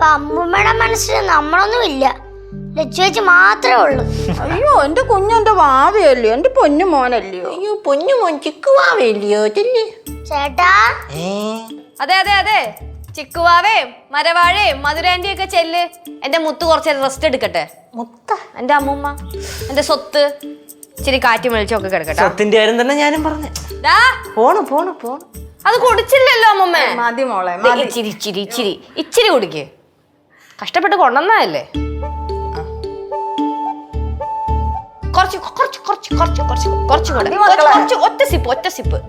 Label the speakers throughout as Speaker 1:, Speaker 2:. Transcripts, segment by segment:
Speaker 1: അപ്പൊ അമ്മൂമ്മയുടെ മനസ്സിൽ നമ്മളൊന്നുമില്ല, ലച്ചുവെച്ച് മാത്രമേ ഉള്ളൂ.
Speaker 2: അയ്യോ എന്റെ കുഞ്ഞെന്റെ വാവയല്ലയോ, എന്റെ പൊന്നു മോനല്ലയോ.
Speaker 3: അയ്യോ പൊന്നു മോൻ ചിക്കുവാവല്ലയോ ചെല്ലി.
Speaker 1: ചേട്ടാ
Speaker 4: അതെ അതെ അതെ, ചിക്കുവാവേം മരവാഴയും മധുരാന്റിയും ഒക്കെ ചെല്ല്. എന്റെ മുത്ത് കുറച്ച് റെസ്റ്റ് എടുക്കട്ടെ.
Speaker 3: മുത്ത
Speaker 4: എന്റെ അമ്മൂമ്മ, എന്റെ സ്വത്ത് ഇച്ചിരി കാറ്റും വെളിച്ചൊക്കെ കിടക്കട്ടെ.
Speaker 3: സത്തിന്റെ കാര്യം തന്നെ ഞാനും പറഞ്ഞു.
Speaker 4: ദാ,
Speaker 3: പോണു പോണു പോണു.
Speaker 4: അത് കുടിച്ചില്ലല്ലോ അമ്മൂമ്മ.
Speaker 2: മതി മോളെ
Speaker 4: ദേ, ഇച്ചിരി ഇച്ചിരി ഇച്ചിരി ഇച്ചിരി കുടിക്ക്. കഷ്ടപ്പെട്ട് കൊണ്ടുവന്നതല്ലേ. കുറച്ച് കുറച്ച് കുറച്ച് കുറച്ച് കുറച്ച് കുറച്ചും കൂടെ, കുറച്ച് ഒറ്റ സിപ്പ് ഒറ്റ സിപ്പ്.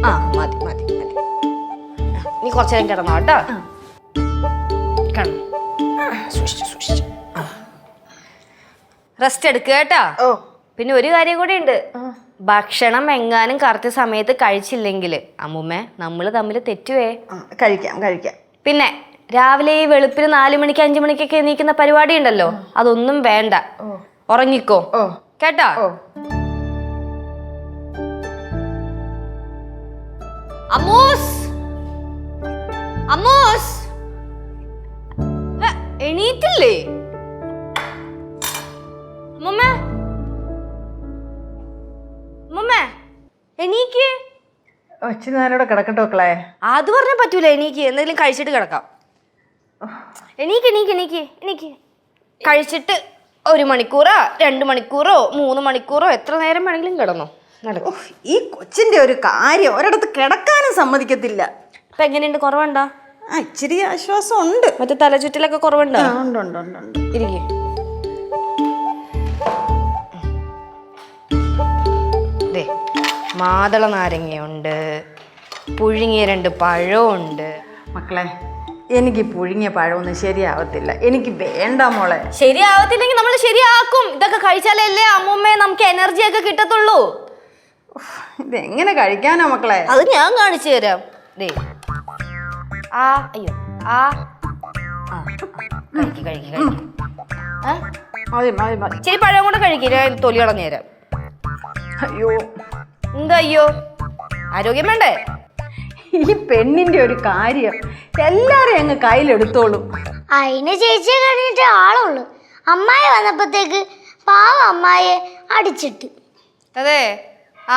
Speaker 4: ആ മതി മതി മതി. നീ കുറച്ചു നേരം കിടന്നോ കേട്ടോ. റെസ്റ്റ് എടുക്കുക കേട്ടാ. പിന്നെ ഒരു കാര്യം കൂടി ഉണ്ട്, ഭക്ഷണം എങ്ങാനും കറക്റ്റ് സമയത്ത് കഴിച്ചില്ലെങ്കിൽ അമ്മൂമ്മ നമ്മള് തമ്മിൽ തെറ്റുവേ.
Speaker 2: കഴിക്കാം കഴിക്കാം.
Speaker 4: പിന്നെ രാവിലെ ഈ വെളുപ്പിന് 4 മണിക്ക് 5 മണിക്കൊക്കെ എണീക്കുന്ന പരിപാടി ഉണ്ടല്ലോ, അതൊന്നും വേണ്ട. ഉറങ്ങിക്കോ കേട്ടാ. അമ്മൂസ് അമ്മൂസ് എണീറ്റില്ലേ അമ്മൂമ്മ? അമ്മൂമ്മ എണീക്ക്.
Speaker 2: ഇച്ചിരി നേരോടെ കിടക്കട്ടെ മക്കളെ.
Speaker 4: അത് പറഞ്ഞാൽ പറ്റൂല, എണീക്ക്. എന്തെങ്കിലും കഴിച്ചിട്ട് കിടക്കാം. എണീക്ക് എണീക്ക് എണീക്ക് എണീക്ക്. കഴിച്ചിട്ട് 1 മണിക്കൂറോ 2 മണിക്കൂറോ 3 മണിക്കൂറോ എത്ര നേരം വേണമെങ്കിലും കിടന്നോ.
Speaker 2: ഈ കൊച്ചിന്റെ ഒരു കാര്യം, ഒരിടത്ത് കിടക്കാനും സമ്മതിക്കത്തില്ല.
Speaker 4: ഇപ്പൊ എങ്ങനെയുണ്ട്, കുറവുണ്ടോ?
Speaker 2: ഇച്ചിരി ആശ്വാസം ഉണ്ട്.
Speaker 4: മറ്റേ തലചുറ്റിലൊക്കെ കുറവുണ്ടോ?
Speaker 2: ഉണ്ട് ഉണ്ട് ഉണ്ട് ഉണ്ട്.
Speaker 4: ഇരിക്കേ. മാതള നാരങ്ങയുണ്ട്, പുഴുങ്ങിയ 2 പഴമുണ്ട്.
Speaker 2: മക്കളെ എനിക്ക് പുഴുങ്ങിയ പഴമൊന്നും ശരിയാവത്തില്ല, എനിക്ക് വേണ്ട മോളെ.
Speaker 4: ശരിയാവത്തില്ലെങ്കിൽ നമ്മൾ ശരിയാക്കും. ഇതൊക്കെ കഴിച്ചാലല്ലേ അമ്മൂമ്മയെ നമുക്ക് എനർജി ഒക്കെ കിട്ടത്തുള്ളൂ.
Speaker 2: ഇതെങ്ങനെ കഴിക്കാനാ മക്കളെ?
Speaker 4: അത് ഞാൻ കാണിച്ചു തരാം. ദേ ആ അയ്യോ ആ കഴിക്ക് കഴിക്ക് കഴിക്ക്.
Speaker 2: മതി മതി മതി.
Speaker 4: ഇച്ചിരി പഴം കൂടെ കഴിക്കില്ല, തൊലി കളഞ്ഞു തരാം.
Speaker 2: അയ്യോ
Speaker 4: എന്താ അയ്യോ, ആരോഗ്യം വേണ്ടേ?
Speaker 2: ഈ പെണ്ണിന്റെ ഒരു കാര്യം, എല്ലാരെയും അങ്ങ് കയ്യിലെടുത്തോളും.
Speaker 1: അതിന് ചേച്ചിയെ കഴിഞ്ഞിട്ട് ആളുള്ളൂ. അമ്മായി വന്നപ്പോഴത്തേക്ക് പാവ അമ്മായിയെ അടിച്ചിട്ട്.
Speaker 4: അതെ,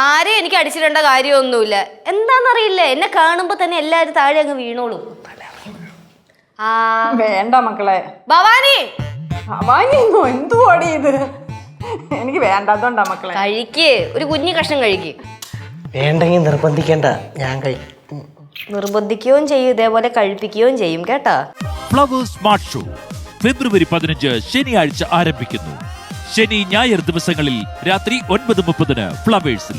Speaker 4: ആരെയും എനിക്ക് അടിച്ചിടേണ്ട കാര്യമൊന്നുമില്ല. എന്താന്നറിയില്ല, എന്നെ കാണുമ്പോ തന്നെ എല്ലാരും താഴെ അങ്ങ് വീണോളും. ആ
Speaker 2: വേണ്ട മക്കളെ.
Speaker 4: ഭവാനി
Speaker 2: ഭവാനിന്നോ എന്തുവാടി ഇത്? എനിക്ക് വേണ്ടാത്തോണ്ടാ മക്കളെ.
Speaker 4: കഴിക്ക്, ഒരു കുഞ്ഞു കഷ്ണം കഴിക്ക്.
Speaker 3: വേണ്ടെങ്കിൽ നിർബന്ധിക്കേണ്ട, ഞാൻ കഴിക്കും.
Speaker 4: നിർബന്ധിക്കുകയും ചെയ്യും, ഇതേപോലെ കഴിപ്പിക്കുകയും ചെയ്യും കേട്ടാ.
Speaker 5: ഫ്ലവേഴ്സ് സ്മാർട്ട് ഷോ ഫെബ്രുവരി 15 ശനിയാഴ്ച ആരംഭിക്കുന്നു. ശനി ഞായർ ദിവസങ്ങളിൽ രാത്രി 9:30 ഫ്ലവേഴ്സിൽ.